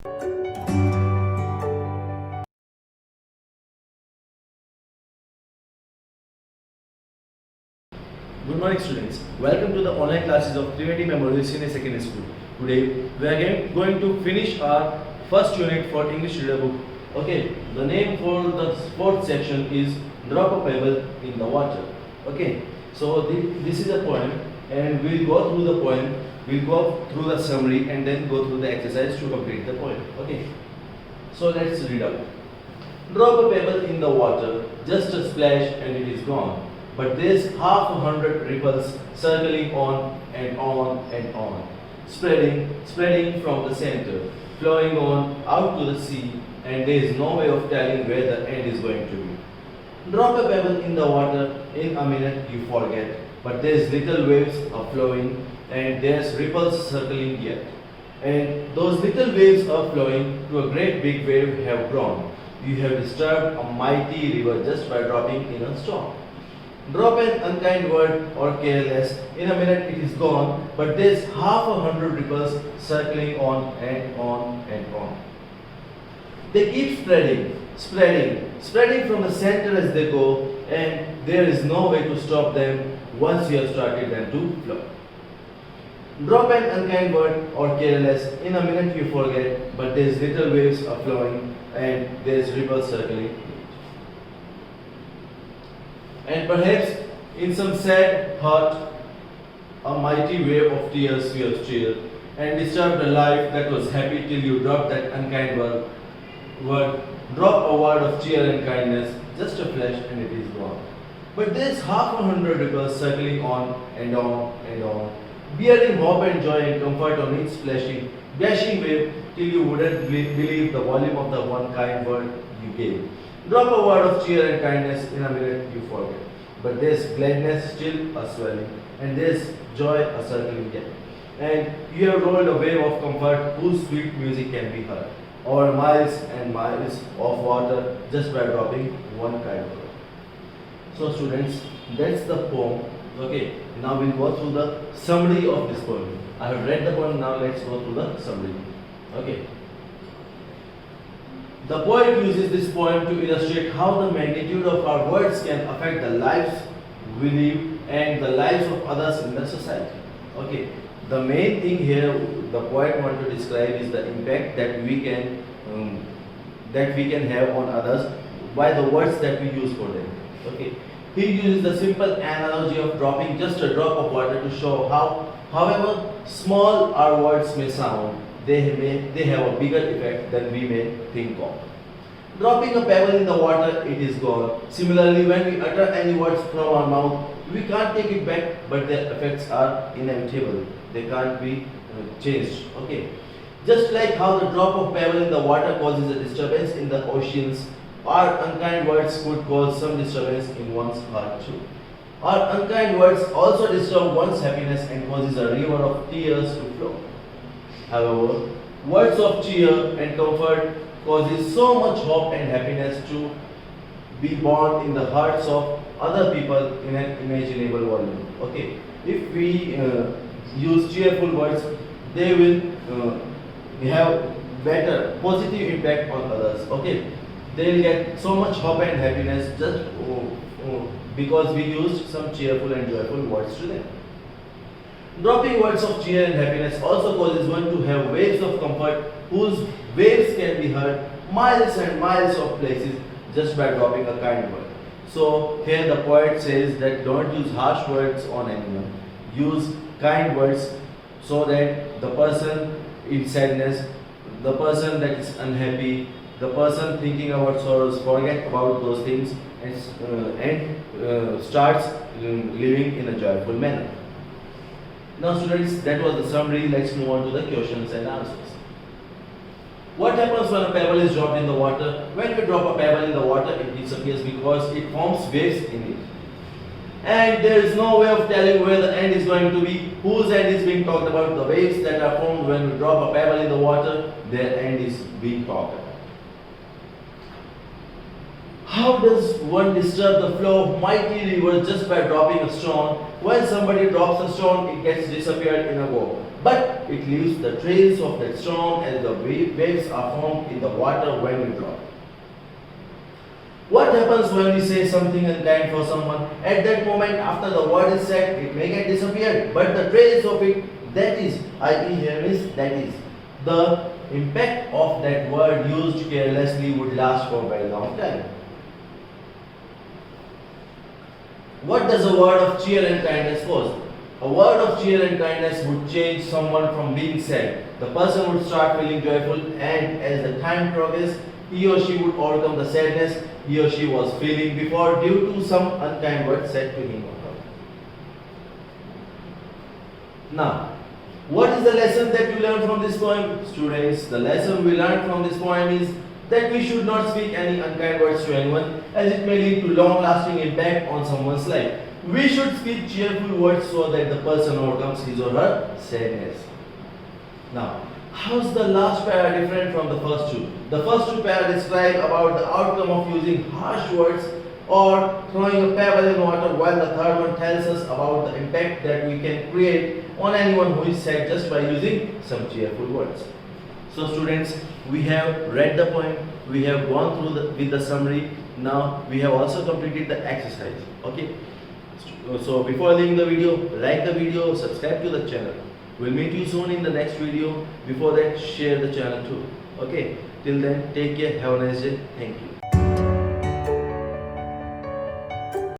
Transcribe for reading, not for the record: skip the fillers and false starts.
Good morning students. Welcome to the online classes of Trinity Memorial Senior Secondary School. Today we are again going to finish our first unit for English reader book. Okay, the name for the fourth section is Drop a Pebble in the Water. Okay, so this is a poem and we'll go through the poem, we'll go through the summary and then go through the exercise to complete the poem. Okay, so let's read out. Drop a pebble in the water, just a splash and it is gone. But there's 100 ripples circling on and on and on, spreading from the center, flowing on out to the sea, and there is no way of telling where the end is going to be. Drop a pebble in the water, in a minute you forget, but there's little waves are flowing, and there's ripples circling yet. And those little waves are flowing to a great big wave have grown. You have disturbed a mighty river just by dropping in a storm. Drop an unkind word or careless, in a minute it is gone, but there's 100 ripples circling on and on and on. They keep spreading from the center as they go, and there is no way to stop them once you have started them to flow. Drop an unkind word or careless, in a minute you forget, but there's little waves are flowing, and there's ripples circling. And perhaps in some sad heart, a mighty wave of tears you have cheered, and disturbed a life that was happy till you dropped that unkind word. Drop a word of cheer and kindness, just a flash and it is gone. But there's 100 ripples circling on and on and on, bearing hope and joy and comfort on each dashing wave, till you wouldn't believe the volume of the one kind word you gave. Drop a word of cheer and kindness, in a minute you forget. But there's gladness still a swelling, and there's joy a circling yet. And you have rolled a wave of comfort whose sweet music can be heard, over miles and miles of water just by dropping one kind of word. So students, that's the poem. Okay, now we'll go through the summary of this poem. I have read the poem, now let's go through the summary. Okay. The poet uses this poem to illustrate how the magnitude of our words can affect the lives we live and the lives of others in the society. Okay, the main thing here the poet wants to describe is the impact that we can have on others by the words that we use for them. Okay, he uses the simple analogy of dropping just a drop of water to show how, however small our words may sound, they have a bigger effect than we may think of. Dropping a pebble in the water, it is gone. Similarly, when we utter any words from our mouth, we can't take it back, but their effects are inevitable. They can't be changed. Okay. Just like how the drop of pebble in the water causes a disturbance in the oceans, our unkind words could cause some disturbance in one's heart too. Our unkind words also disturb one's happiness and causes a river of tears to flow. However, words of cheer and comfort causes so much hope and happiness to be born in the hearts of other people in an imaginable volume. Okay, if we use cheerful words, they will have better positive impact on others. Okay, they'll get so much hope and happiness just because we used some cheerful and joyful words to them. Dropping words of cheer and happiness also causes one to have waves of comfort whose waves can be heard miles and miles of places just by dropping a kind word. So here the poet says that don't use harsh words on anyone. Use kind words so that the person in sadness, the person that is unhappy, the person thinking about sorrows forget about those things and starts living in a joyful manner. Now students, that was the summary. Let's move on to the questions and answers. What happens when a pebble is dropped in the water? When we drop a pebble in the water, it disappears because it forms waves in it. And there is no way of telling where the end is going to be, whose end is being talked about. The waves that are formed when we drop a pebble in the water, their end is being talked about. How does one disturb the flow of mighty rivers just by dropping a stone? When somebody drops a stone, it gets disappeared in a go. But it leaves the trails of that storm as the waves are formed in the water when we drop. What happens when we say something unkind for someone? At that moment, after the word is said, it may get disappeared, but the trace of it, that is, I.e. here is, that is, the impact of that word used carelessly would last for a very long time. What does a word of cheer and kindness cause? A word of cheer and kindness would change someone from being sad. The person would start feeling joyful, and as the time progresses, he or she would overcome the sadness he or she was feeling before due to some unkind word said to him or her. Now, what is the lesson that we learn from this poem? Students, the lesson we learn from this poem is that we should not speak any unkind words to anyone, as it may lead to long-lasting impact on someone's life. We should speak cheerful words so that the person overcomes his or her sadness. Now, how is the last para different from the first two? The first two para describe about the outcome of using harsh words or throwing a pebble in water, while the third one tells us about the impact that we can create on anyone who is sad just by using some cheerful words. So students, we have read the poem, we have gone through with the summary. Now we have also completed the exercise. Okay. So before leaving the video, like the video, subscribe to the channel. We'll meet you soon in the next video. Before that, share the channel too. Okay. Till then, take care. Have a nice day. Thank you.